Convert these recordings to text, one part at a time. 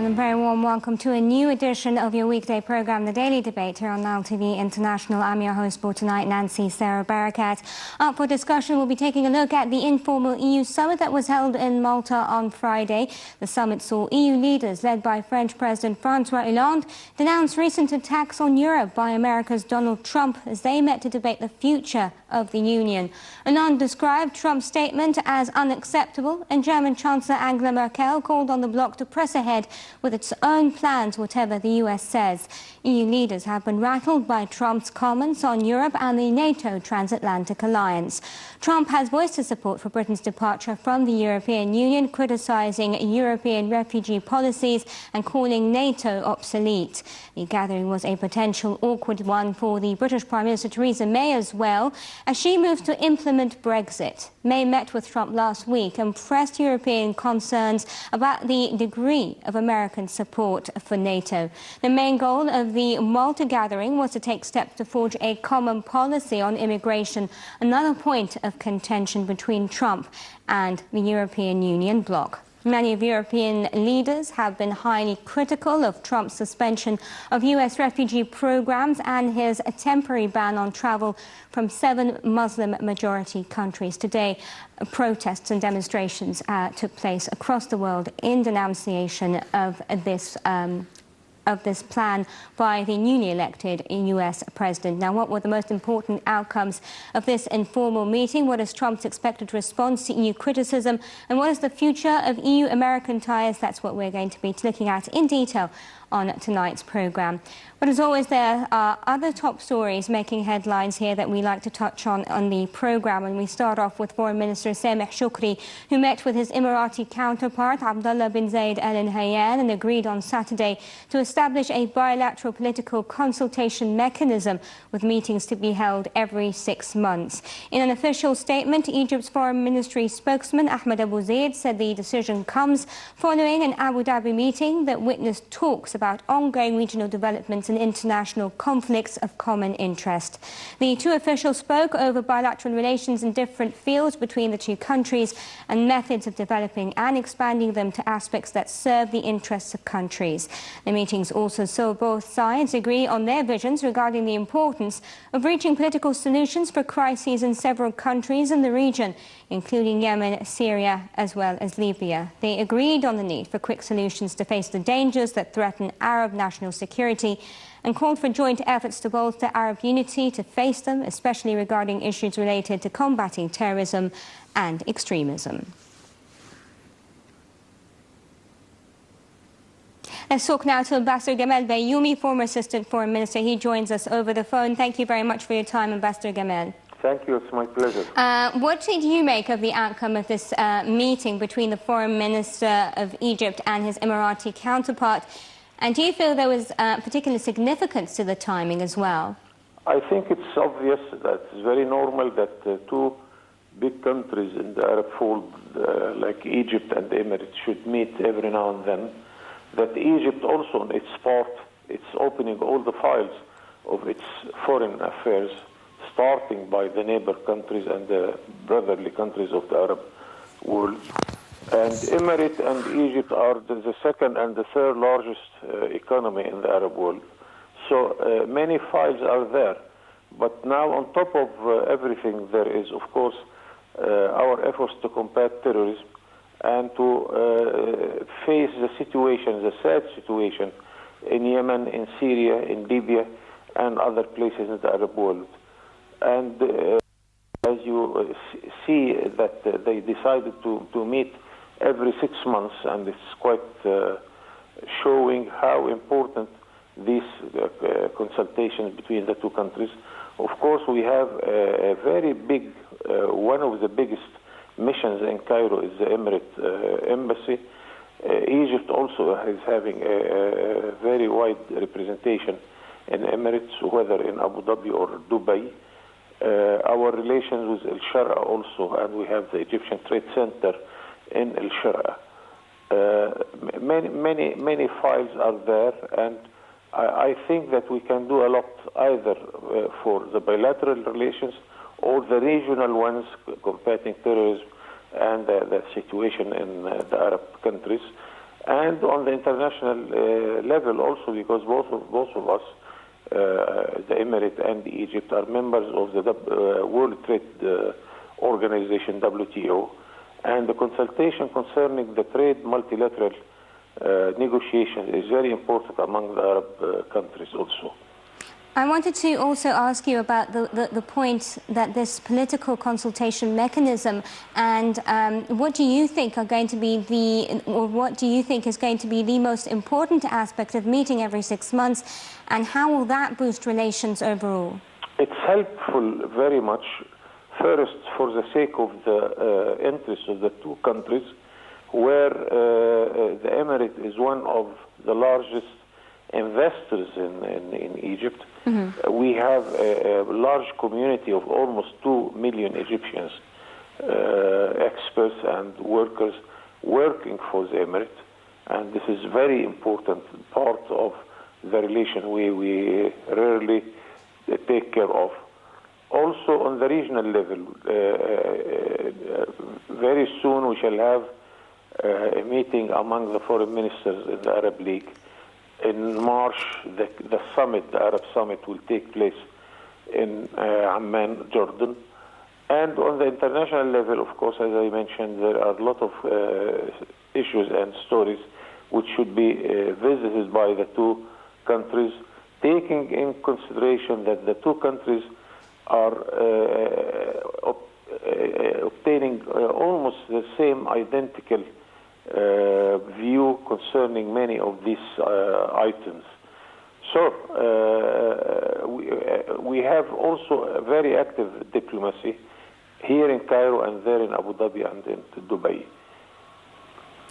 And a very warm welcome to a new edition of your weekday programme, The Daily Debate, here on Nile TV International. I'm your host for tonight, Nancy Sarah Barakat. Up for discussion, we'll be taking a look at the informal EU summit that was held in Malta on Friday. The summit saw EU leaders, led by French President François Hollande, denounce recent attacks on Europe by America's Donald Trump as they met to debate the future of the Union. Hollande described Trump's statement as unacceptable, and German Chancellor Angela Merkel called on the bloc to press ahead with its own plans, whatever the US says. EU leaders have been rattled by Trump's comments on Europe and the NATO transatlantic alliance. Trump has voiced his support for Britain's departure from the European Union, criticising European refugee policies and calling NATO obsolete. The gathering was a potential awkward one for the British Prime Minister Theresa May as well, as she moves to implement Brexit. May met with Trump last week and pressed European concerns about the degree of American support for NATO. The main goal of the Malta gathering was to take steps to forge a common policy on immigration, another point of contention between Trump and the European Union bloc. Many of European leaders have been highly critical of Trump's suspension of US refugee programs and his temporary ban on travel from 7 Muslim-majority countries. Today, protests and demonstrations took place across the world in denunciation of this plan by the newly elected US president. Now, what were the most important outcomes of this informal meeting? What is Trump's expected response to EU criticism? And what is the future of EU-American ties? That's what we're going to be looking at in detail on tonight's programme. But as always, there are other top stories making headlines here that we like to touch on the programme. And we start off with Foreign Minister Sameh Shoukry, who met with his Emirati counterpart, Abdullah bin Zayed Al Nahyan, and agreed on Saturday to establish a bilateral political consultation mechanism with meetings to be held every 6 months. In an official statement, Egypt's Foreign Ministry spokesman Ahmed Abu Zaid said the decision comes following an Abu Dhabi meeting that witnessed talks about ongoing regional developments and international conflicts of common interest. The two officials spoke over bilateral relations in different fields between the two countries and methods of developing and expanding them to aspects that serve the interests of countries. The meetings also saw both sides agree on their visions regarding the importance of reaching political solutions for crises in several countries in the region, including Yemen, Syria, as well as Libya. They agreed on the need for quick solutions to face the dangers that threaten Arab national security and called for joint efforts to bolster Arab unity to face them, especially regarding issues related to combating terrorism and extremism. Let's talk now to Ambassador Gamal Bayoumi, former Assistant Foreign Minister. He joins us over the phone. Thank you very much for your time, Ambassador Gamal. Thank you. It's my pleasure. What did you make of the outcome of this meeting between the Foreign Minister of Egypt and his Emirati counterpart? And do you feel there was particular significance to the timing as well? I think it's obvious that it's very normal that two big countries in the Arab fold, like Egypt and the Emirates, should meet every now and then. That Egypt also, on its part, it's opening all the files of its foreign affairs, starting by the neighbor countries and the brotherly countries of the Arab world. And Emirates and Egypt are the second and the third largest economy in the Arab world. So many files are there. But now, on top of everything, there is, of course, our efforts to combat terrorism and to face the situation, the sad situation in Yemen, in Syria, in Libya, and other places in the Arab world. And as you see that they decided to meet every 6 months, and it's quite showing how important these consultations between the two countries. Of course, we have a very big, one of the biggest missions in Cairo is the Emirate Embassy. Egypt also is having a very wide representation in Emirates, whether in Abu Dhabi or Dubai. Our relations with El Sharqa also, and we have the Egyptian Trade Center in El Sharqa. Many files are there, and I think that we can do a lot either for the bilateral relations or the regional ones combating terrorism and the situation in the Arab countries. and on the international level also, because both of us, the Emirate and Egypt, are members of the World Trade Organization, WTO, and the consultation concerning the trade multilateral negotiations is very important among the Arab countries also. I wanted to also ask you about the point that this political consultation mechanism, and what do you think are going to be what do you think is going to be the most important aspect of meeting every 6 months, and how will that boost relations overall? It's helpful very much, first for the sake of the interests of the two countries, where the Emirate is one of the largest investors in Egypt. Mm-hmm. We have a large community of almost 2 million Egyptians, experts and workers working for the Emirate, and this is very important part of the relation we rarely take care of. Also on the regional level, very soon we shall have a meeting among the foreign ministers in the Arab League. In March, the summit, the Arab summit, will take place in Amman, Jordan. And on the international level, of course, as I mentioned, there are a lot of issues and stories which should be visited by the two countries, taking in consideration that the two countries are obtaining almost the same identical view concerning many of these items. So we have also a very active diplomacy here in Cairo and there in Abu Dhabi and in Dubai.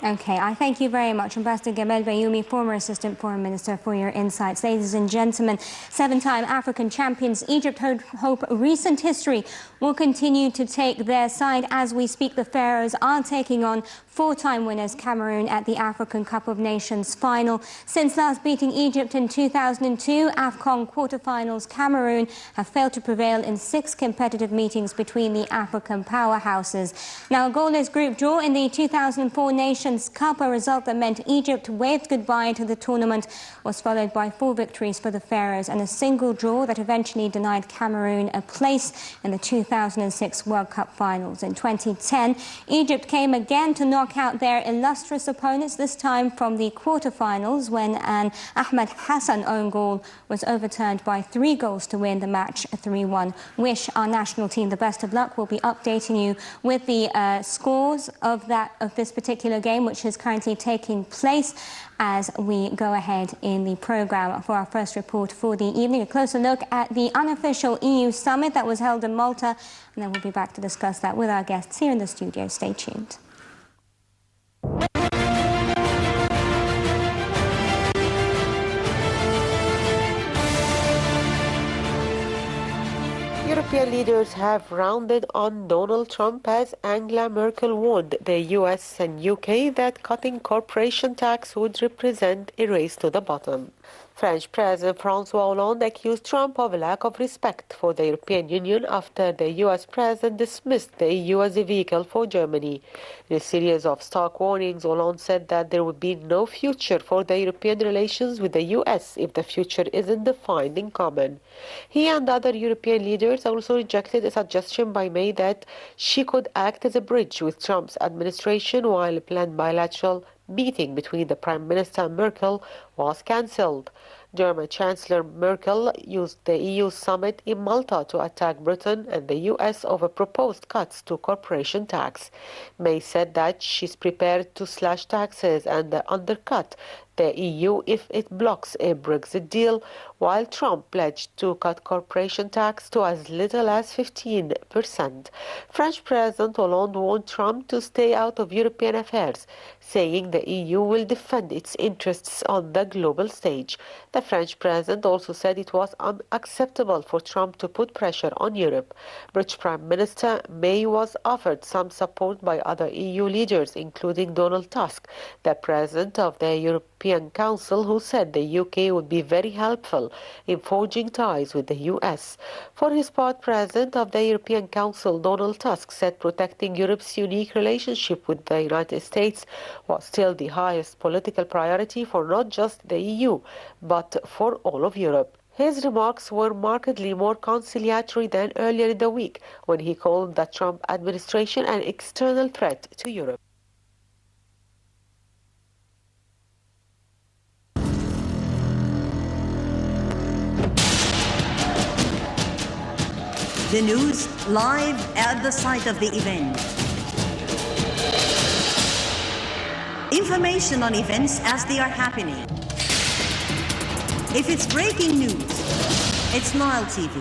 Okay, I thank you very much, Ambassador Gamal Bayoumi, former Assistant Foreign Minister, for your insights. Ladies and gentlemen, 7-time African champions Egypt hope recent history will continue to take their side. As we speak, the Pharaohs are taking on 4-time winners Cameroon at the African Cup of Nations final. Since last beating Egypt in 2002, AFCON quarterfinals, Cameroon have failed to prevail in 6 competitive meetings between the African powerhouses. Now, a goalless group draw in the 2004 Nations Cup, a result that meant Egypt waved goodbye to the tournament, was followed by 4 victories for the Pharaohs and a single draw that eventually denied Cameroon a place in the 2006 World Cup finals. In 2010, Egypt came again to knock out their illustrious opponents, this time from the quarterfinals, when an Ahmed Hassan own goal was overturned by 3 goals to win the match 3-1. Wish our national team the best of luck. We'll be updating you with the scores of this particular game, which is currently taking place, as we go ahead in the programme. For our first report for the evening, a closer look at the unofficial EU summit that was held in Malta, and then we'll be back to discuss that with our guests here in the studio. Stay tuned. European leaders have rounded on Donald Trump as Angela Merkel warned the US and UK that cutting corporation tax would represent a race to the bottom. French President François Hollande accused Trump of a lack of respect for the European Union after the US President dismissed the EU as a vehicle for Germany. In a series of stark warnings, Hollande said that there would be no future for the European relations with the US if the future isn't defined in common. He and other European leaders also rejected a suggestion by May that she could act as a bridge with Trump's administration while a planned bilateral meeting between the Prime Minister and Merkel was cancelled. German Chancellor Merkel used the EU summit in Malta to attack Britain and the US over proposed cuts to corporation tax. May said that she's prepared to slash taxes and undercut the EU if it blocks a Brexit deal, while Trump pledged to cut corporation tax to as little as 15%. French President Hollande warned Trump to stay out of European affairs, saying the EU will defend its interests on the global stage. The French president also said it was unacceptable for Trump to put pressure on Europe. British Prime Minister May was offered some support by other EU leaders, including Donald Tusk, the president of the European European Council, who said the UK would be very helpful in forging ties with the US. For his part, President of the European Council, Donald Tusk, said protecting Europe's unique relationship with the United States was still the highest political priority for not just the EU, but for all of Europe. His remarks were markedly more conciliatory than earlier in the week, when he called the Trump administration an external threat to Europe. The news live at the site of the event. Information on events as they are happening. If it's breaking news, it's Nile TV.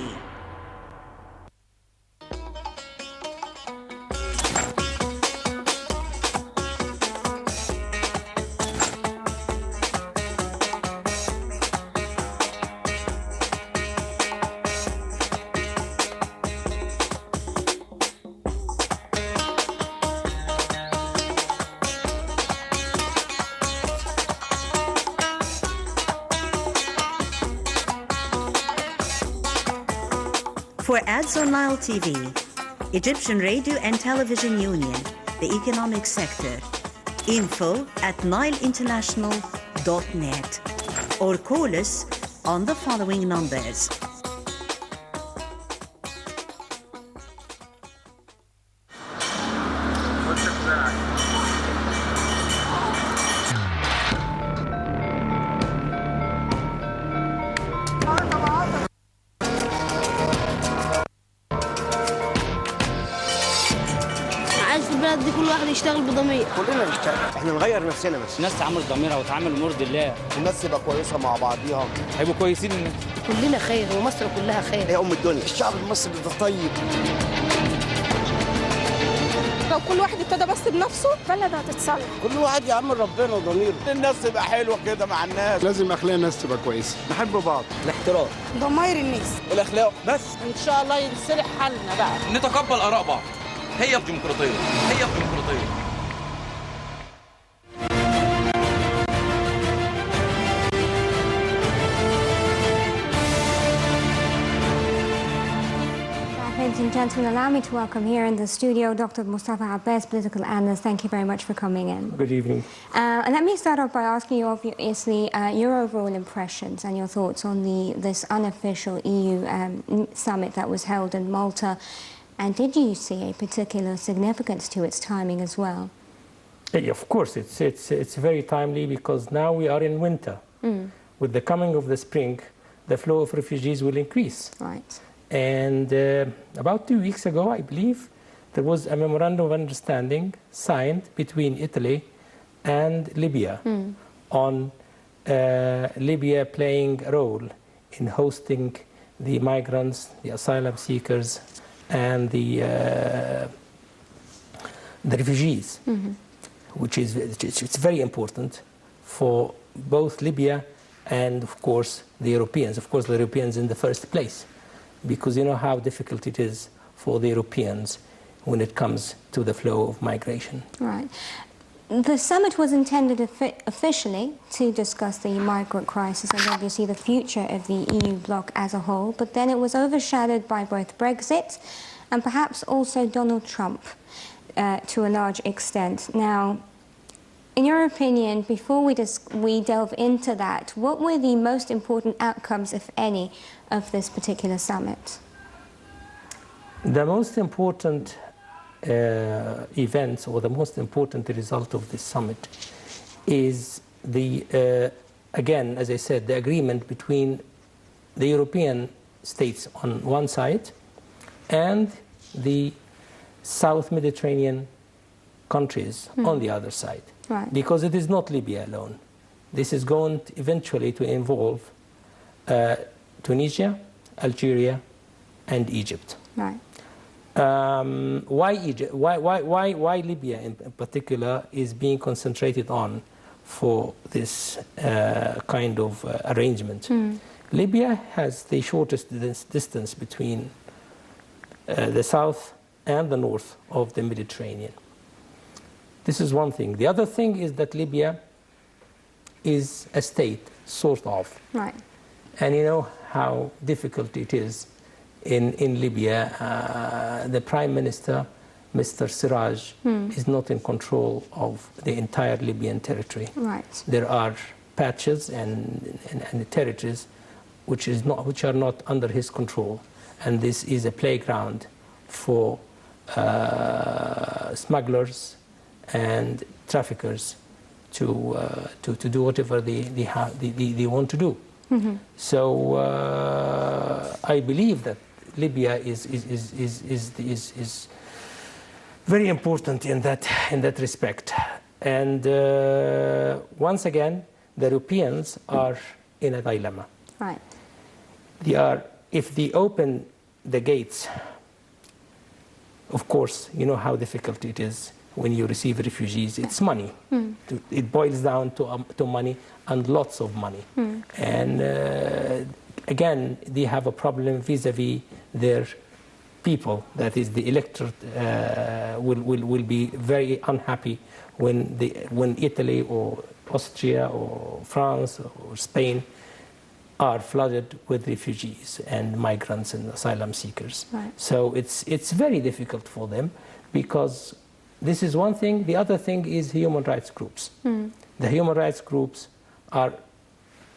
For ads on Nile TV, Egyptian Radio and Television Union, the economic sector, info@nileinternational.net, or call us on the following numbers. دي كل واحد يشتغل بضمير. كلنا نشتغل، احنا نغير نفسنا بس. الناس تعامل ضميرها وتعامل مرضي الله. الناس تبقى كويسه مع بعضيها. هيبقوا كويسين الناس. كلنا خير ومصر كلها خير. هي الدنيا، الشعب المصري ده طيب. لو كل واحد ابتدى بس بنفسه البلد هتتصلح. كل واحد يعمل ربنا وضميره. الناس تبقى حلوه كده مع الناس. لازم اخلاق الناس تبقى كويسه، نحب بعض. الاحترام. ضماير الناس. الاخلاق بس. ان شاء الله ينصلح حالنا بقى. نتقبل اراء بعض. هي الديمقراطيه، هي الديمقراطيه. Ladies and gentlemen, allow me to welcome here in the studio Dr. Mustafa Abbas, political analyst. Thank you very much for coming in. Good evening. And let me start off by asking you, obviously, your overall impressions and your thoughts on this unofficial EU summit that was held in Malta. And did you see a particular significance to its timing as well? Yeah, of course, it's very timely because now we are in winter. With the coming of the spring, the flow of refugees will increase. Right. And about 2 weeks ago, I believe, there was a memorandum of understanding signed between Italy and Libya on Libya playing a role in hosting the migrants, the asylum seekers, and the refugees, which is it's very important for both Libya and, of course, the Europeans. Of course, the Europeans in the first place, because you know how difficult it is for the Europeans when it comes to the flow of migration. Right. The summit was intended officially to discuss the migrant crisis and obviously the future of the EU bloc as a whole, but then it was overshadowed by both Brexit and perhaps also Donald Trump to a large extent. Now, in your opinion, before we delve into that, what were the most important outcomes, if any, of this particular summit? The most important events, or the most important result of this summit, is the, again, as I said, the agreement between the European states on one side and the South Mediterranean countries on the other side. Right. Because it is not Libya alone. This is going eventually to involve Tunisia, Algeria, and Egypt. Right. Why Egypt? Why Libya in particular is being concentrated on for this kind of arrangement? Libya has the shortest distance between the south and the north of the Mediterranean. This is one thing. The other thing is that Libya is a state, sort of. Right. And you know how difficult it is in Libya. The Prime Minister, Mr. Siraj, is not in control of the entire Libyan territory. Right. There are patches and territories which are not under his control. And this is a playground for smugglers and traffickers to do whatever they want to do. Mm-hmm. So I believe that Libya is very important in that respect. And once again, the Europeans are in a dilemma. Right. If they open the gates, of course, you know how difficult it is when you receive refugees. It's money. It boils down to money, and lots of money. And again, they have a problem vis-a-vis their people. That is, the electorate will be very unhappy when Italy or Austria or France or Spain are flooded with refugees and migrants and asylum seekers. Right. So it's very difficult for them, because this is one thing. The other thing is human rights groups. The human rights groups are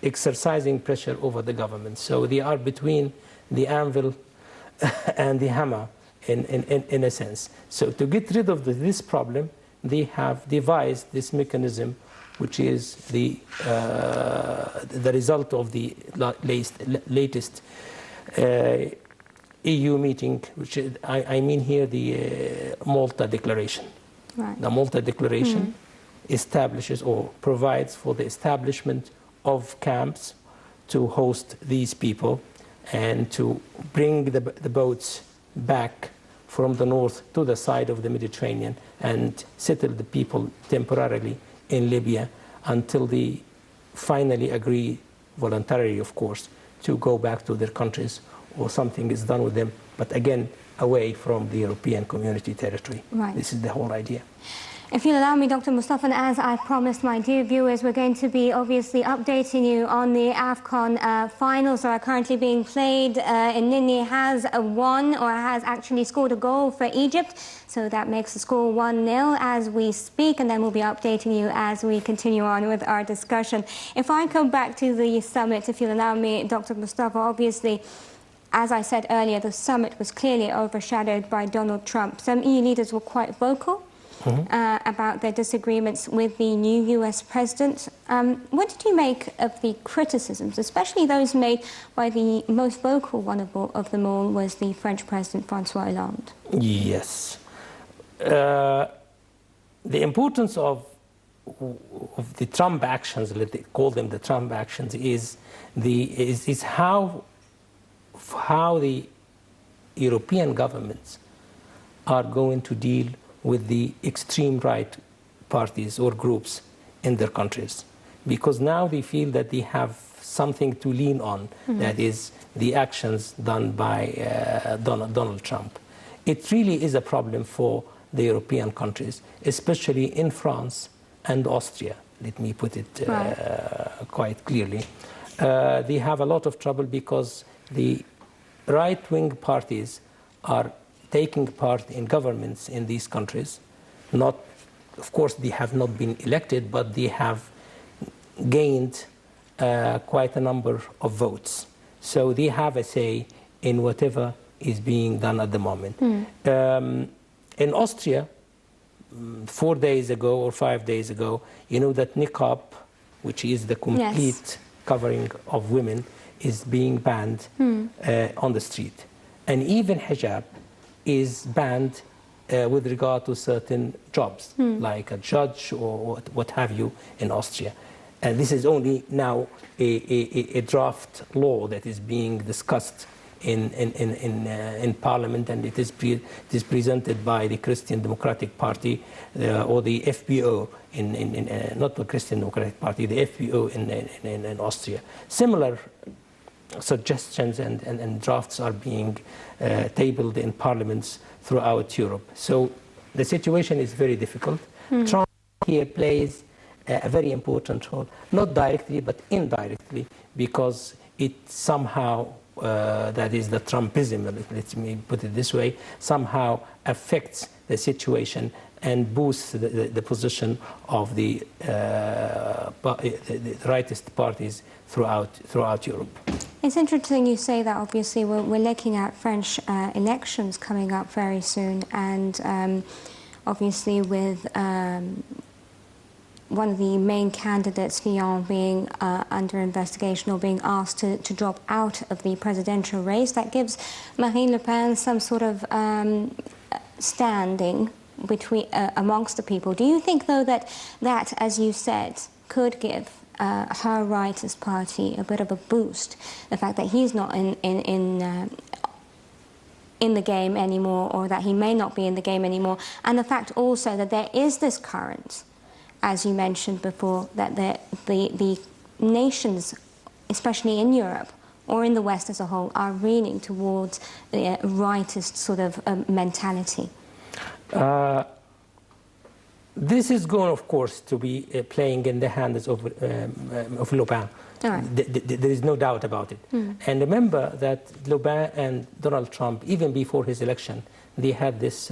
exercising pressure over the government. So they are between the anvil and the hammer in a sense. So to get rid of this problem, they have devised this mechanism, which is the result of the latest EU meeting, which I mean here the Malta Declaration. Right. The Malta Declaration establishes or provides for the establishment of camps to host these people and to bring the boats back from the north to the side of the Mediterranean and settle the people temporarily in Libya until they finally agree, voluntarily of course, to go back to their countries or something is done with them, but again, away from the European Community territory. Right. This is the whole idea. If you'll allow me, Dr. Mustafa, and as I promised my dear viewers, we're going to be obviously updating you on the AFCON finals that are currently being played. Nini has won, or has actually scored a goal for Egypt, so that makes the score 1-0 as we speak, and then we'll be updating you as we continue on with our discussion. If I come back to the summit, if you'll allow me, Dr. Mustafa, obviously, as I said earlier, the summit was clearly overshadowed by Donald Trump. Some EU leaders were quite vocal about their disagreements with the new US president. What did you make of the criticisms, especially those made by the most vocal one of them all was the French President François Hollande? Yes. The importance of the Trump actions, let's call them the Trump actions, is how the European governments are going to deal with the extreme right parties or groups in their countries. Because now they feel that they have something to lean on, that is the actions done by Donald Trump. It really is a problem for the European countries, especially in France and Austria. Let me put it quite clearly. They have a lot of trouble because the right-wing parties are taking part in governments in these countries. Of course, they have not been elected, but they have gained quite a number of votes. So they have a say in whatever is being done at the moment. In Austria, 4 days ago or 5 days ago, you know that niqab, which is the complete covering of women, is being banned on the street. And even hijab is banned with regard to certain jobs, like a judge or what have you in Austria. And this is only now a draft law that is being discussed in Parliament, and it is presented by the Christian Democratic Party or the FPO, not the Christian Democratic Party, the FPO in Austria. Similar suggestions and drafts are being tabled in parliaments throughout Europe. So the situation is very difficult. Trump here plays a very important role, not directly but indirectly, because it somehow, that is the Trumpism, let me put it this way, somehow affects the situation and boosts the position of the rightist parties throughout Europe. It's interesting you say that. Obviously, we're looking at French elections coming up very soon, and obviously with one of the main candidates, Fillon, being under investigation or being asked to drop out of the presidential race, that gives Marine Le Pen some sort of standing between amongst the people. Do you think, though, that as you said, could give her rightist party a bit of a boost, the fact that he's not in the game anymore, or that he may not be in the game anymore, and the fact also that there is this current, as you mentioned before, that the nations, especially in Europe or in the West as a whole, are leaning towards the rightist sort of mentality? This is going, of course, to be playing in the hands of Le Pen. Right. There is no doubt about it. And remember that Le Pen and Donald Trump, even before his election, they had this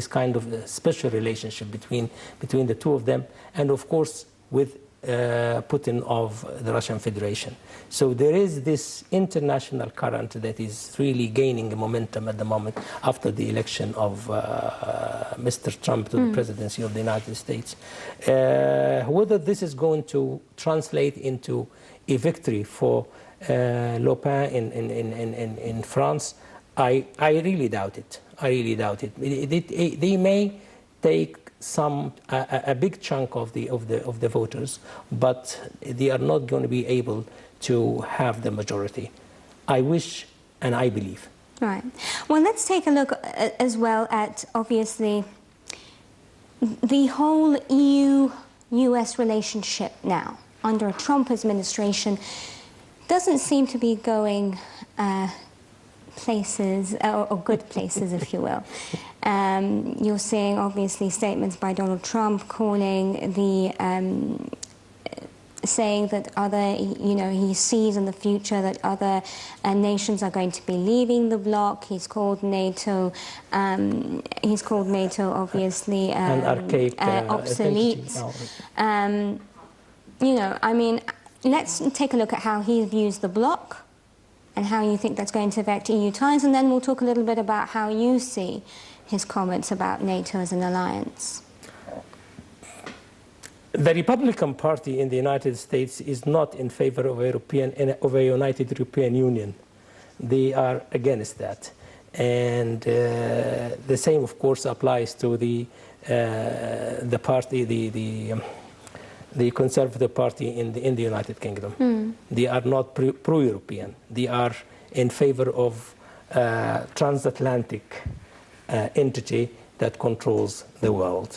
kind of special relationship between the two of them, and of course with Putin of the Russian Federation. So there is this international current that is really gaining momentum at the moment after the election of Mr. Trump to the presidency of the United States. Whether this is going to translate into a victory for Le Pen in France, I really doubt it. I really doubt it. They may take a big chunk of the voters, but they are not going to be able to have the majority. I wish and I believe. Right. Well, let's take a look as well at, obviously, the whole EU-US relationship now under a Trump administration doesn't seem to be going places, or good places, if you will. You're seeing, obviously, statements by Donald Trump calling the, saying that he sees in the future that other nations are going to be leaving the bloc. He's called NATO, obviously, an archaic, obsolete. I mean, let's take a look at how he views the bloc and how you think that's going to affect EU ties, and then we'll talk a little bit about how you see his comments about NATO as an alliance. The Republican Party in the United States is not in favor of a united European Union. They are against that. And the same, of course, applies to the party, the Conservative Party in the United Kingdom. They are not pro-European. They are in favor of transatlantic entity that controls the world.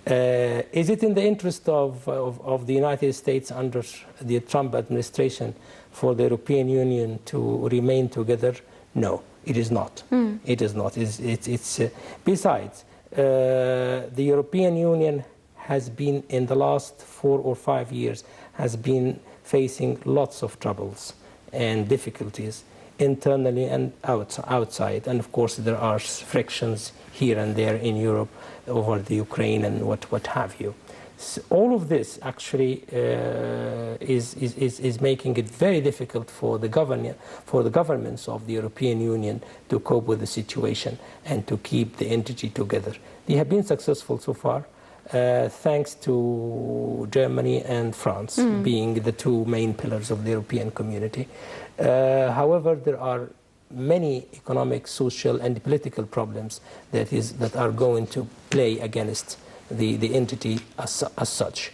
Is it in the interest of the United States under the Trump administration for the European Union to remain together? No, it is not. It is not. Besides, the European Union has been, in the last 4 or 5 years, has been facing lots of troubles and difficulties internally and outside. And of course, there are frictions here and there in Europe over the Ukraine and what have you. So all of this actually is making it very difficult for the governments of the European Union to cope with the situation and to keep the entity together. They have been successful so far, thanks to Germany and France being the two main pillars of the European community. However, there are many economic, social, and political problems that are going to play against the entity as such.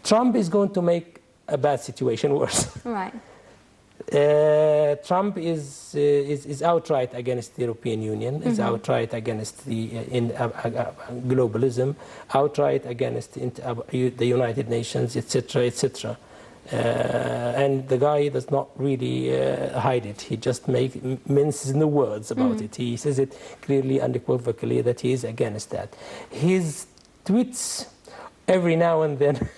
Trump is going to make a bad situation worse. Right. Trump is outright against the European Union, is outright against the globalism, outright against the United Nations, etc., etc. And the guy does not really hide it. He just minces no words about it. He says it clearly and unequivocally that he is against that. His tweets every now and then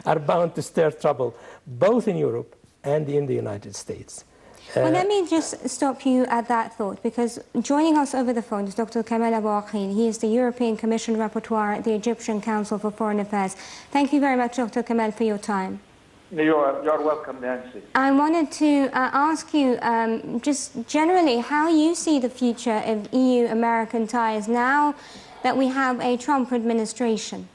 are bound to stir trouble, both in Europe and in the United States. Well, let me just stop you at that thought, because joining us over the phone is Dr. Kamal Abu Aqil. He is the European Commission Rapporteur at the Egyptian Council for Foreign Affairs. Thank you very much, Dr. Kamal, for your time. You're welcome, Nancy. I wanted to ask you just generally how you see the future of EU-American ties now that we have a Trump administration.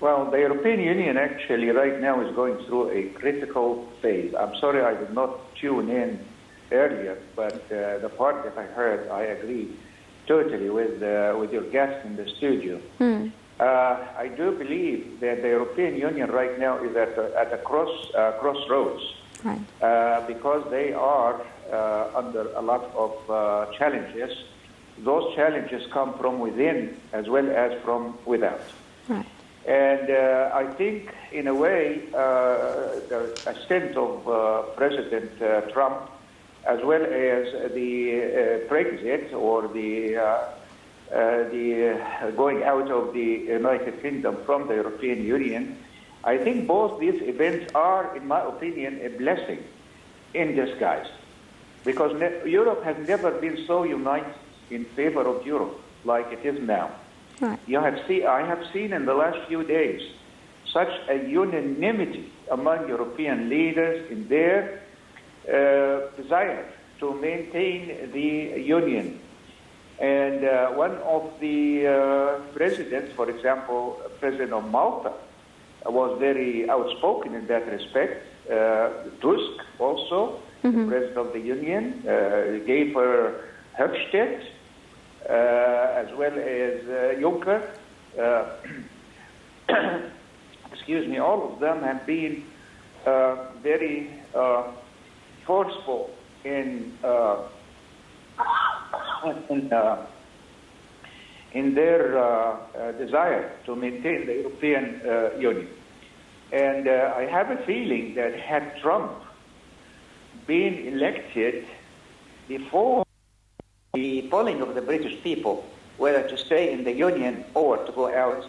Well, the European Union actually right now is going through a critical phase. I'm sorry I did not tune in earlier, but the part that I heard, I agree totally with your guest in the studio. I do believe that the European Union right now is at a crossroads, right. Because they are under a lot of challenges. Those challenges come from within as well as from without. Right. And I think, in a way, the ascent of President Trump, as well as the Brexit or the going out of the United Kingdom from the European Union, I think both these events are, in my opinion, a blessing in disguise, because Europe has never been so united in favor of Europe like it is now. Right. I have seen in the last few days such a unanimity among European leaders in their desire to maintain the union. And one of the presidents, for example, President of Malta, was very outspoken in that respect. Tusk also, the President of the Union, gave her Höchstadt, as well as Juncker. Excuse me, all of them have been very forceful in their desire to maintain the European Union. And I have a feeling that had Trump been elected before the polling of the British people, whether to stay in the Union or to go out,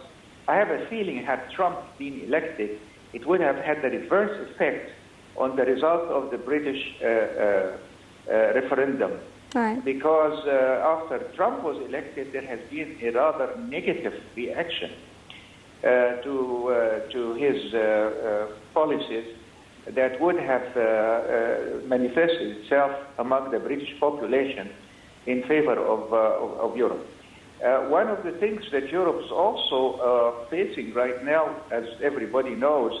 I have a feeling had Trump been elected, it would have had the reverse effect on the result of the British referendum. Right. Because after Trump was elected, there has been a rather negative reaction to his policies that would have manifested itself among the British population in favor of Europe. One of the things that Europe is also facing right now, as everybody knows,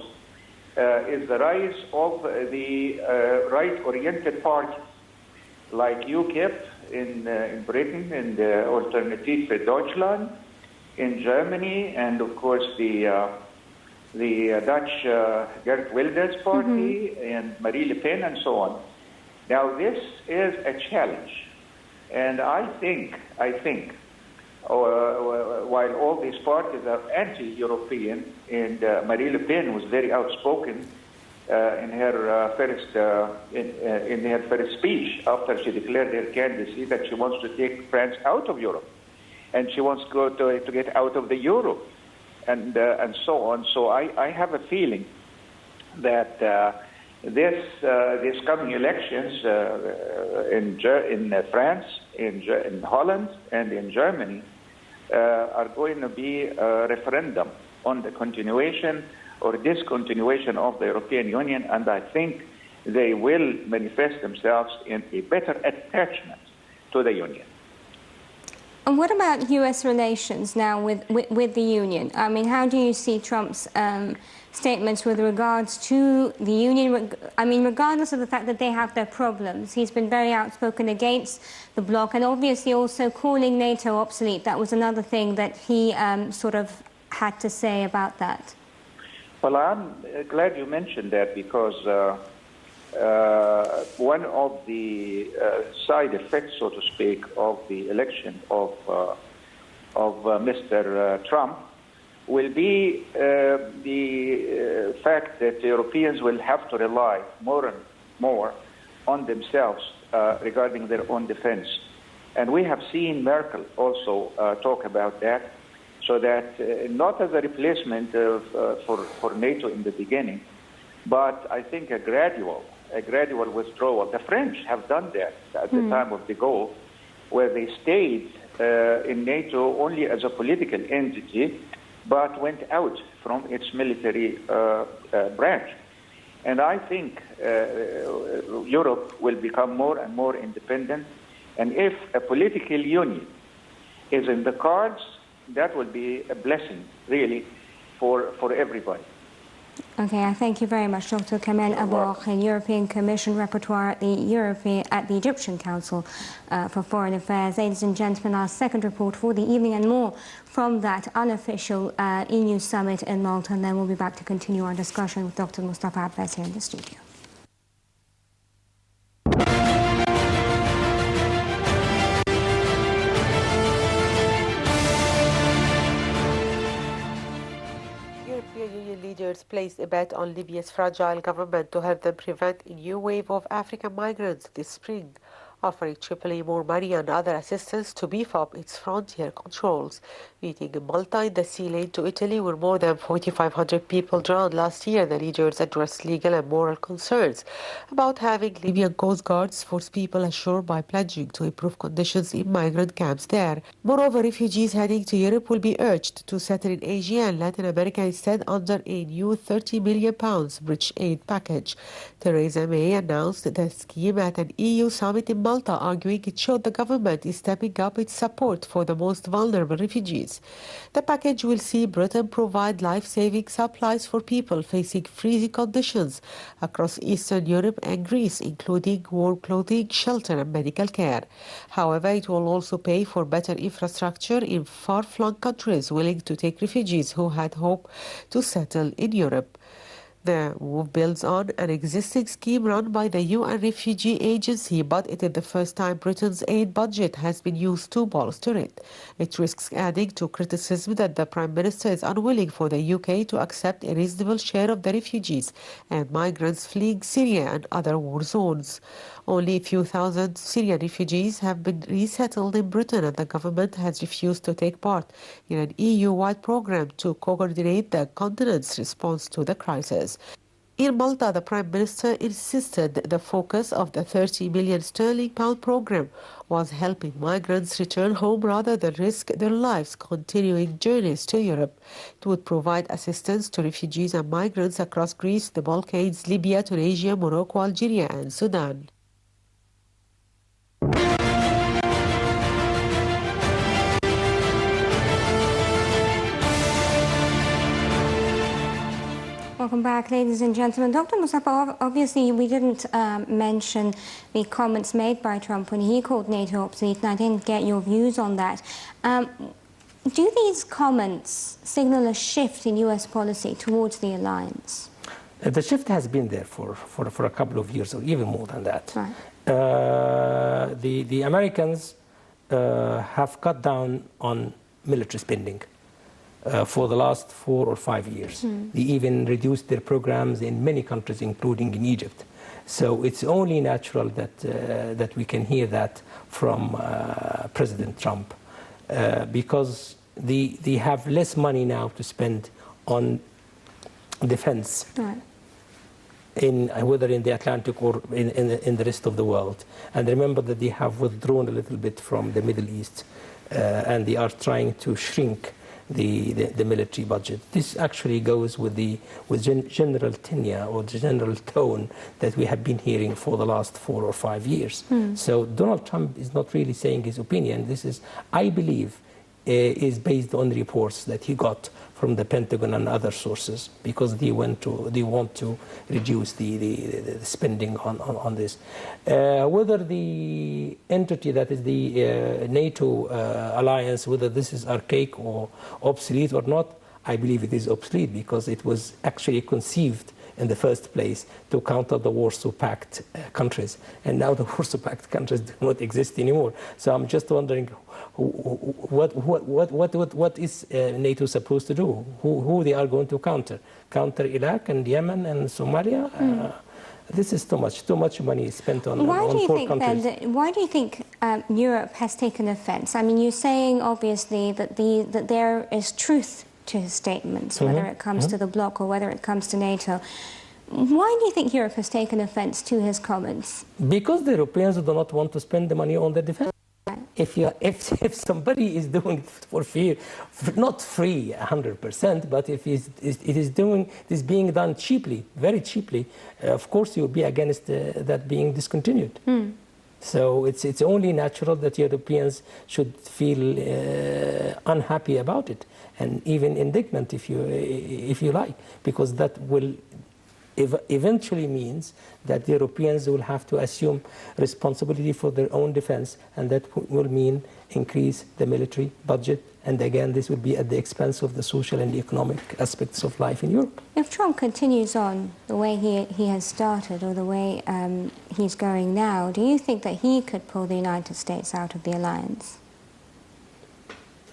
is the rise of the right-oriented parties, like UKIP in Britain, and Alternative for Deutschland in Germany, and of course the Dutch Geert Wilders party and Marine Le Pen and so on. Now this is a challenge. And I think, while all these parties are anti-European, and Marine Le Pen was very outspoken in her first speech after she declared her candidacy that she wants to take France out of Europe, and she wants to get out of the euro, and so on. So I have a feeling that these coming elections in France, in Holland, and in Germany are going to be a referendum on the continuation or discontinuation of the European Union, and I think they will manifest themselves in a better attachment to the Union. And what about U.S. relations now with the Union? I mean, how do you see Trump's statements with regards to the Union? I mean, regardless of the fact that they have their problems, he's been very outspoken against the bloc, and obviously also calling NATO obsolete. That was another thing that he sort of had to say about that. Well, I'm glad you mentioned that, because one of the side effects, so to speak, of the election of Mr. Trump will be the fact that Europeans will have to rely more and more on themselves regarding their own defense. And we have seen Merkel also talk about that. So that not as a replacement for NATO in the beginning, but I think a gradual withdrawal. The French have done that at the time of de Gaulle, where they stayed in NATO only as a political entity, but went out from its military branch. And I think Europe will become more and more independent. And if a political union is in the cards, that will be a blessing, really, for everybody. Okay, thank you very much, Dr. Kamel Abouakh, European Commission Rapporteur at the Egyptian Council for Foreign Affairs. Ladies and gentlemen, our second report for the evening and more from that unofficial EU summit in Malta, and then we'll be back to continue our discussion with Dr. Mustafa Abbas here in the studio. Leaders placed a bet on Libya's fragile government to help them prevent a new wave of African migrants this spring, offering Tripoli more money and other assistance to beef up its frontier controls. Meeting in Malta in the sea lane to Italy, where more than 4,500 people drowned last year, the leaders addressed legal and moral concerns about having Libyan coast guards force people ashore by pledging to improve conditions in migrant camps there. Moreover, refugees heading to Europe will be urged to settle in Asia and Latin America instead under a new £30 million bridge aid package. Theresa May announced the scheme at an EU summit in Malta, arguing it showed the government is stepping up its support for the most vulnerable refugees. The package will see Britain provide life-saving supplies for people facing freezing conditions across Eastern Europe and Greece, including warm clothing, shelter and medical care. However, it will also pay for better infrastructure in far-flung countries willing to take refugees who had hoped to settle in Europe. The move builds on an existing scheme run by the UN Refugee Agency, but it is the first time Britain's aid budget has been used to bolster it. It risks adding to criticism that the Prime Minister is unwilling for the UK to accept a reasonable share of the refugees and migrants fleeing Syria and other war zones. Only a few thousand Syrian refugees have been resettled in Britain, and the government has refused to take part in an EU-wide program to coordinate the continent's response to the crisis. In Malta, the Prime Minister insisted the focus of the £30 million program was helping migrants return home rather than risk their lives continuing journeys to Europe. It would provide assistance to refugees and migrants across Greece, the Balkans, Libya, Tunisia, Morocco, Algeria and Sudan. Welcome back, ladies and gentlemen. Dr. Mustafa, obviously we didn't mention the comments made by Trump when he called NATO obsolete, and I didn't get your views on that. Do these comments signal a shift in U.S. policy towards the alliance? The shift has been there for a couple of years, or even more than that. Right. The Americans have cut down on military spending for the last 4 or 5 years. They even reduced their programs in many countries, including in Egypt. So it's only natural that we can hear that from President Trump, because they have less money now to spend on defense. Right. Whether in the Atlantic or in the rest of the world. And remember that they have withdrawn a little bit from the Middle East, and they are trying to shrink the military budget. This actually goes with general tenure or the general tone that we have been hearing for the last 4 or 5 years. So Donald Trump is not really saying his opinion. This is, I believe, is based on reports that he got from the Pentagon and other sources, because they want to reduce the spending on this. Whether the entity that is the NATO alliance, whether this is archaic or obsolete or not, I believe it is obsolete, because it was actually conceived in the first place to counter the Warsaw Pact countries, and now the Warsaw Pact countries do not exist anymore. So I'm just wondering, what is NATO supposed to do? Who they are going to counter? Counter Iraq and Yemen and Somalia? This is too much money spent on Why do you poor think countries. then? Why do you think Europe has taken offence? I mean, you're saying obviously that there is truth to his statements, whether it comes to the bloc or whether it comes to NATO. Why do you think Europe has taken offence to his comments? Because the Europeans do not want to spend the money on the defence. If somebody is doing it for free, not free 100%, but if it is being done cheaply, very cheaply, of course you'll be against that being discontinued. So it's only natural that Europeans should feel unhappy about it, and even indignant if you like, because that will eventually means that the Europeans will have to assume responsibility for their own defense, and that will mean increase the military budget, and again this will be at the expense of the social and economic aspects of life in Europe. If Trump continues on the way he has started, or the way he's going now, do you think that he could pull the United States out of the alliance?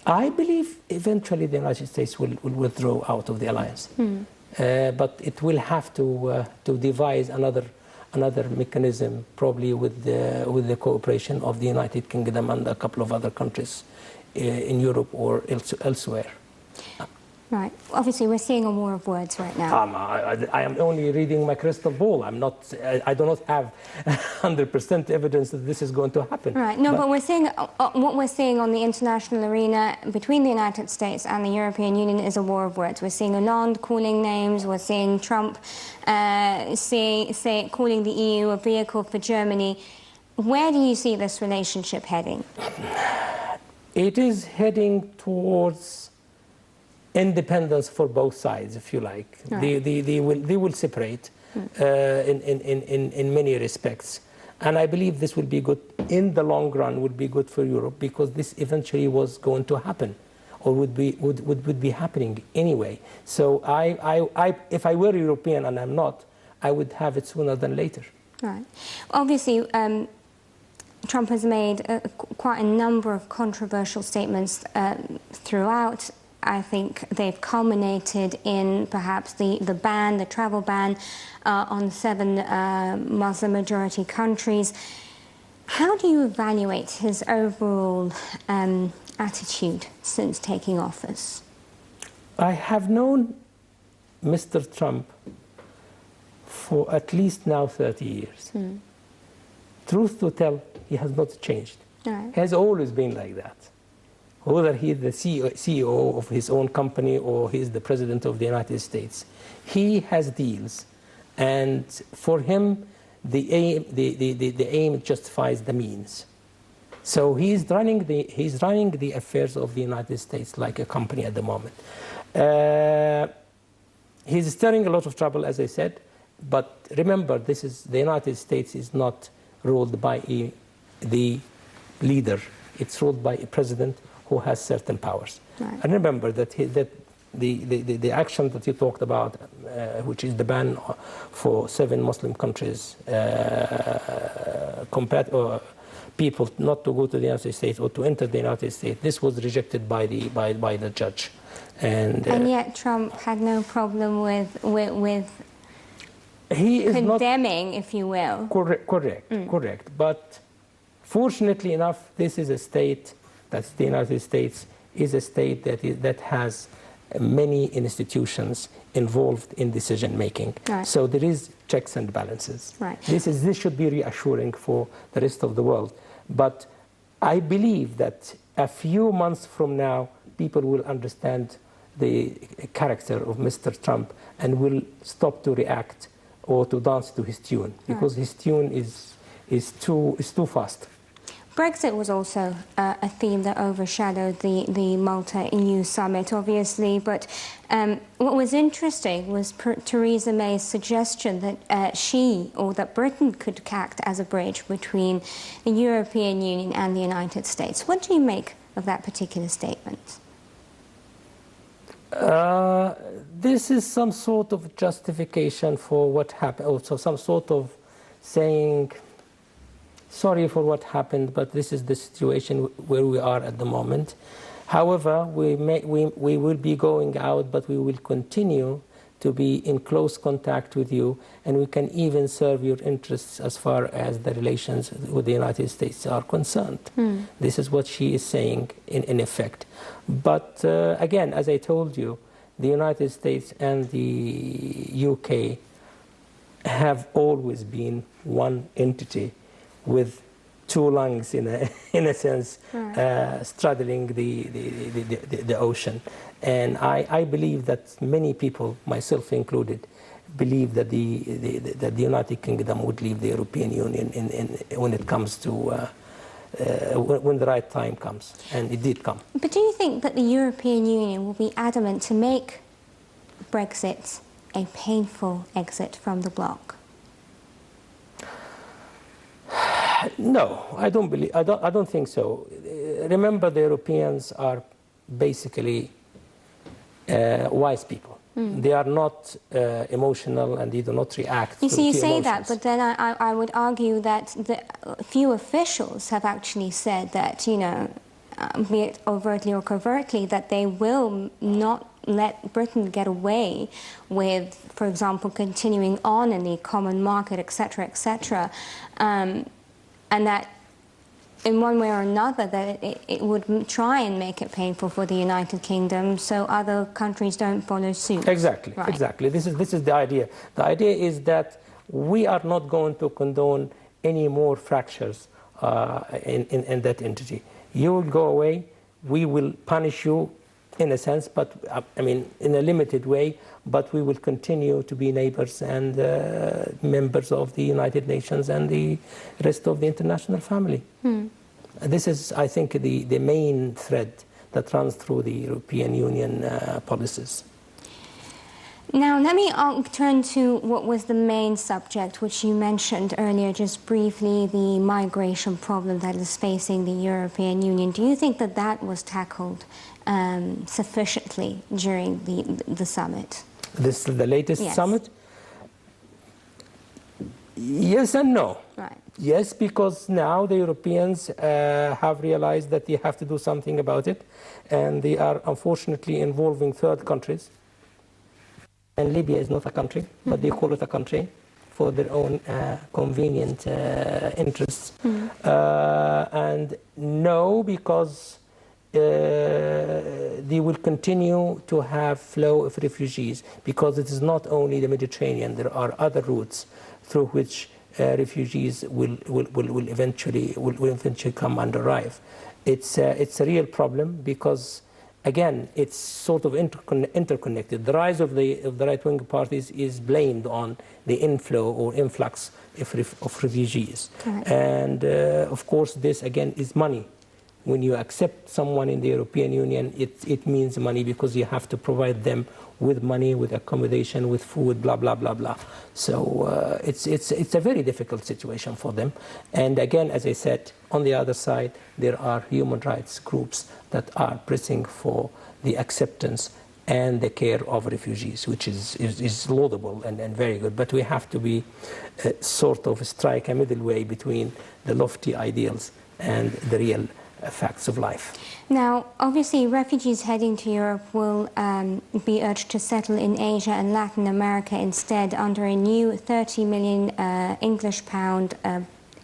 I believe eventually the United States will withdraw out of the alliance. But it will have to devise another mechanism, probably with the cooperation of the United Kingdom and a couple of other countries in Europe or elsewhere. Right. Obviously, we're seeing a war of words right now. I am only reading my crystal ball. I do not have 100% evidence that this is going to happen. Right. No, but we're seeing what we're seeing on the international arena between the United States and the European Union is a war of words. We're seeing Hollande calling names. We're seeing Trump calling the EU a vehicle for Germany. Where do you see this relationship heading? It is heading towards independence for both sides, if you like. Right. They will separate in many respects, and I believe this will be good in the long run. Would be good for Europe, because this eventually was going to happen, or would be happening anyway. So if I were European, and I'm not, I would have it sooner than later. Right. Obviously, Trump has made quite a number of controversial statements throughout. I think they've culminated in perhaps the travel ban on 7 Muslim-majority countries. How do you evaluate his overall attitude since taking office? I have known Mr. Trump for at least now 30 years. Truth to tell, he has not changed. Right. He has always been like that. Whether he is the CEO of his own company or he is the President of the United States, he has deals, and for him, the aim justifies the means. So he's running the affairs of the United States like a company at the moment. He's stirring a lot of trouble, as I said, but remember, the United States is not ruled by the leader; it's ruled by a president who has certain powers. Right. And remember that the action that you talked about, which is the ban for 7 Muslim countries, people not to go to the United States or to enter the United States, this was rejected by the judge. And yet Trump had no problem with he is condemning, if you will. Correct. But fortunately enough, this is a state, that's the United States, is a state that has many institutions involved in decision making. Right. So there is checks and balances. Right. This should be reassuring for the rest of the world. But I believe that a few months from now, people will understand the character of Mr. Trump and will stop to react or to dance to his tune, because his tune is too fast. Brexit was also a theme that overshadowed the Malta EU summit, obviously, but what was interesting was Theresa May's suggestion that that Britain could act as a bridge between the European Union and the United States. What do you make of that particular statement? This is some sort of justification for what happened, also some sort of saying, sorry for what happened, but this is the situation where we are at the moment. However, we will be going out, but we will continue to be in close contact with you, and we can even serve your interests as far as the relations with the United States are concerned. This is what she is saying in effect. But again, as I told you, the United States and the UK have always been one entity with two lungs, in a sense, straddling the ocean. And I believe that many people, myself included, believe that the United Kingdom would leave the European Union when it comes to when the right time comes, and it did come. But do you think that the European Union will be adamant to make Brexit a painful exit from the bloc? No, I don't think so. Remember, the Europeans are basically wise people. They are not emotional, and they do not react. You see, you say emotions. that, but then I would argue that the few officials have actually said that, you know, be it overtly or covertly, that they will not let Britain get away with, for example, continuing on in the common market, etc., etc., and that in one way or another that it would try and make it painful for the United Kingdom so other countries don't follow suit. Exactly, right. Exactly. This is the idea. The idea is that we are not going to condone any more fractures in that entity. You will go away, we will punish you in a sense, but I mean in a limited way, but we will continue to be neighbors and members of the United Nations and the rest of the international family. This is, I think, the main thread that runs through the European Union policies. Now, let me turn to what was the main subject, which you mentioned earlier just briefly, the migration problem that is facing the European Union. Do you think that that was tackled sufficiently during the summit? This is the latest Yes. summit? Yes and no. Right. Yes, because now the Europeans have realized that they have to do something about it, and they are unfortunately involving third countries. And Libya is not a country, but they call it a country for their own convenient interests. And no, because they will continue to have flow of refugees, because it is not only the Mediterranean, there are other routes through which refugees will eventually come and arrive. It's a real problem because, again, it's sort of interconnected. The rise of the right-wing parties is blamed on the inflow or influx of refugees. Correct. And of course, this again is money. When you accept someone in the European Union, it means money, because you have to provide them with money, with accommodation, with food, blah, blah, blah, blah. So it's a very difficult situation for them. And again, as I said, on the other side, there are human rights groups that are pressing for the acceptance and the care of refugees, which is laudable and very good. But we have to be sort of strike a middle way between the lofty ideals and the real facts of life. Now, obviously, refugees heading to Europe will be urged to settle in Asia and Latin America instead under a new 30 million English pound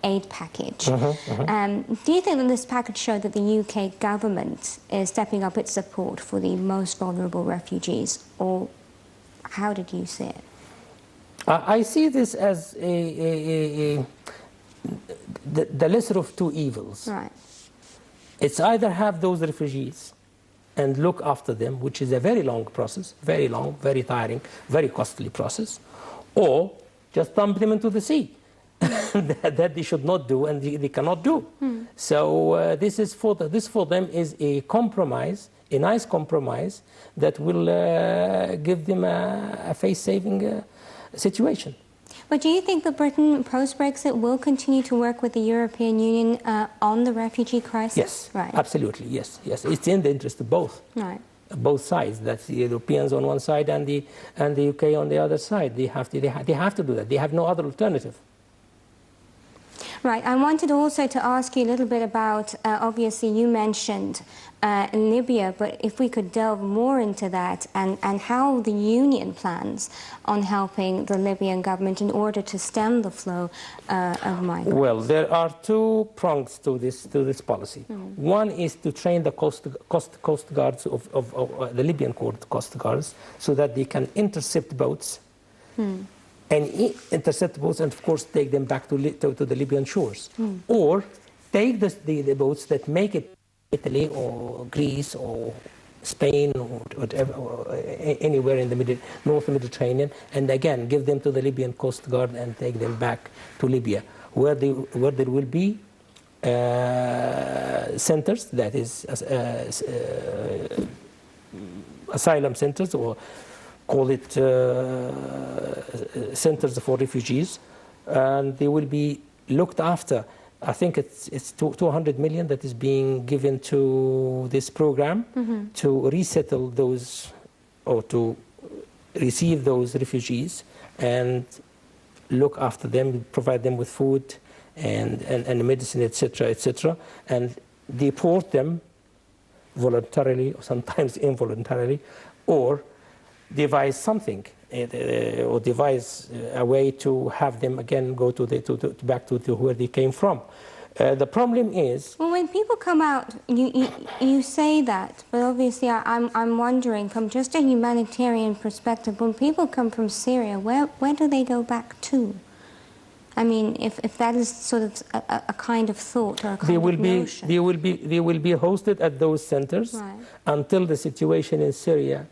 aid package. Do you think that this package showed that the UK government is stepping up its support for the most vulnerable refugees, or how did you see it? I see this as the lesser of two evils. Right. It's either have those refugees and look after them, which is a very long process, very long, very tiring, very costly process, or just dump them into the sea. that they should not do and they cannot do. So this for them is a compromise, a nice compromise that will give them a face-saving situation. But do you think that Britain, post-Brexit, will continue to work with the European Union on the refugee crisis? Yes, right. Absolutely, yes. It's in the interest of both. Right. Both sides. That's the Europeans on one side and the UK on the other side. They have to do that. They have no other alternative. Right. I wanted also to ask you a little bit about, obviously you mentioned Libya, but if we could delve more into that and how the Union plans on helping the Libyan government in order to stem the flow of migrants. Well, there are two prongs to this policy. One is to train the coast guards of the Libyan coast guards so that they can intercept boats and intercept boats and, of course, take them back to the Libyan shores. Or take the boats that make it Italy or Greece or Spain or whatever, or anywhere in the North Mediterranean, and again give them to the Libyan Coast Guard and take them back to Libya, where there will be centers, that is asylum centers, or call it centers for refugees, and they will be looked after. I think it's 200 million that is being given to this program to resettle those, or to receive those refugees and look after them, provide them with food and medicine, etc., and deport them voluntarily or sometimes involuntarily, or devise something, or devise a way to have them again go back to where they came from. The problem is... Well, when people come out, you say that, but obviously I'm wondering, from just a humanitarian perspective, when people come from Syria, where do they go back to? I mean, if that is sort of a kind of thought or a kind of notion. They will be hosted at those centers until the situation in Syria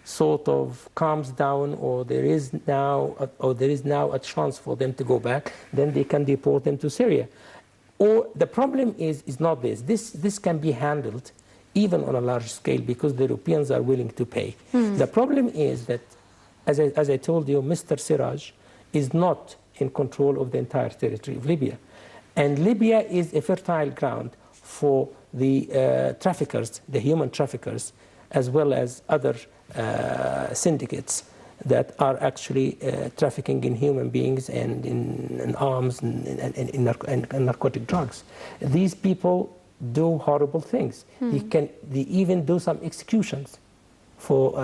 sort of calms down, or there is now a chance for them to go back, then they can deport them to Syria. Or the problem is not this. This can be handled even on a large scale because the Europeans are willing to pay. The problem is that, as I told you, Mr. Siraj is not in control of the entire territory of Libya. And Libya is a fertile ground for the traffickers, the human traffickers, as well as other syndicates that are actually trafficking in human beings and in arms and narcotic drugs. These people do horrible things. They even do some executions for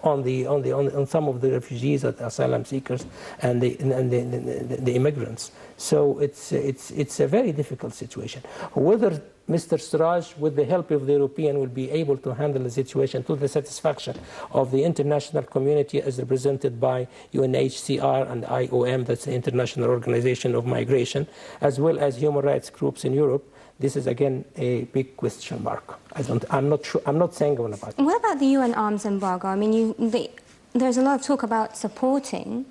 on some of the refugees, asylum seekers, and the immigrants. So it's a very difficult situation. Whether Mr. Siraj, with the help of the European, will be able to handle the situation to the satisfaction of the international community as represented by UNHCR and IOM, that's the International Organization of Migration, as well as human rights groups in Europe, this is again a big question mark. I'm not sure. I'm not saying about it. What about the UN arms embargo? I mean, there's a lot of talk about supporting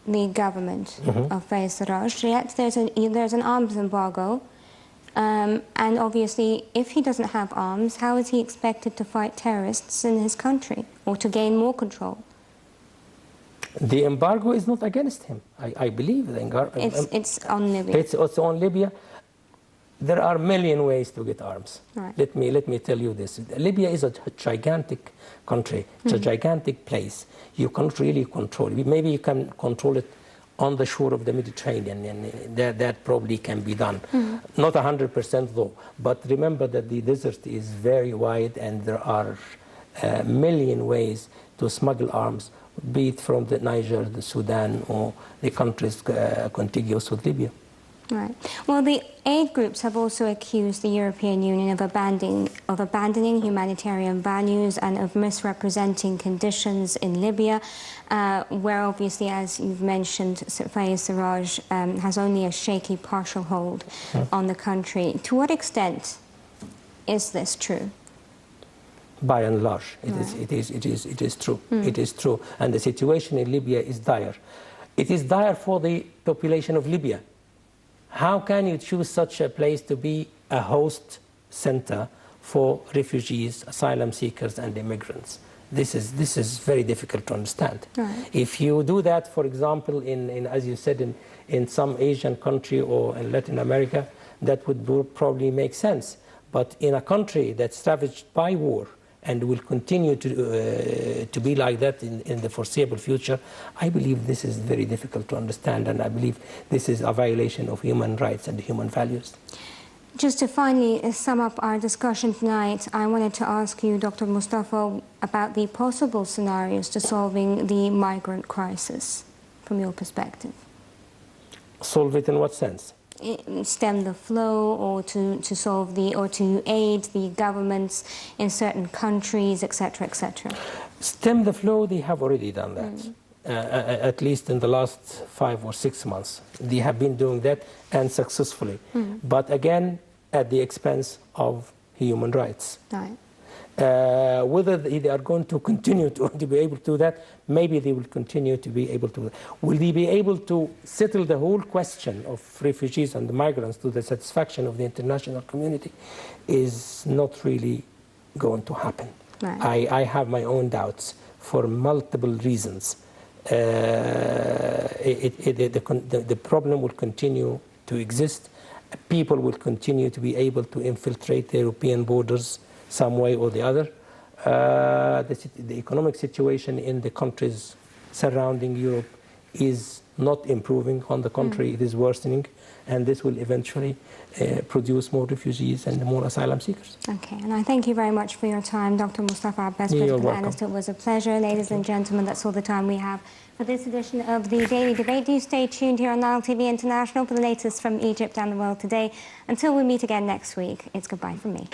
the government of Fayez Sarraj, yet there's an arms embargo. And obviously, if he doesn't have arms, how is he expected to fight terrorists in his country or to gain more control? The embargo is not against him. I believe the embargo. It's on Libya. It's on Libya. There are a million ways to get arms. Right. Let me tell you this. Libya is a gigantic country. It's a gigantic place. You can't really control it. Maybe you can control it on the shore of the Mediterranean, and that probably can be done. Not 100% though, but remember that the desert is very wide and there are a million ways to smuggle arms, be it from the Niger, the Sudan, or the countries contiguous with Libya. Right. Well, the aid groups have also accused the European Union of abandoning humanitarian values and of misrepresenting conditions in Libya, where obviously, as you've mentioned, Fayez Sarraj has only a shaky partial hold on the country. To what extent is this true? By and large, it is true. It is true, and the situation in Libya is dire. It is dire for the population of Libya. How can you choose such a place to be a host center for refugees, asylum seekers, and immigrants? This is very difficult to understand. Right. If you do that, for example, in as you said, in some Asian country or in Latin America, that would probably make sense. But in a country that's ravaged by war and will continue to be like that in the foreseeable future, I believe this is very difficult to understand, and I believe this is a violation of human rights and human values. Just to finally sum up our discussion tonight, I wanted to ask you, Dr. Mustafa, about the possible scenarios to solving the migrant crisis, from your perspective. Solve it in what sense? Stem the flow, or to solve or to aid the governments in certain countries, etc., etc. Stem the flow, they have already done that. At least in the last 5 or 6 months. They have been doing that, and successfully. But again, at the expense of human rights. Right. Whether they are going to continue to be able to do that, maybe they will continue to be able to. Will they be able to settle the whole question of refugees and migrants to the satisfaction of the international community? Is not really going to happen. Right. I have my own doubts for multiple reasons. The problem will continue to exist. People will continue to be able to infiltrate the European borders some way or the other. The economic situation in the countries surrounding Europe is not improving. On the contrary, it is worsening, and this will eventually produce more refugees and more asylum seekers. Okay, and I thank you very much for your time, Dr. Mustafa Abbas, political analyst. It was a pleasure. Ladies and gentlemen, that's all the time we have for this edition of the Daily Debate. Do stay tuned here on Nile TV International for the latest from Egypt and the world today. Until we meet again next week, it's goodbye from me.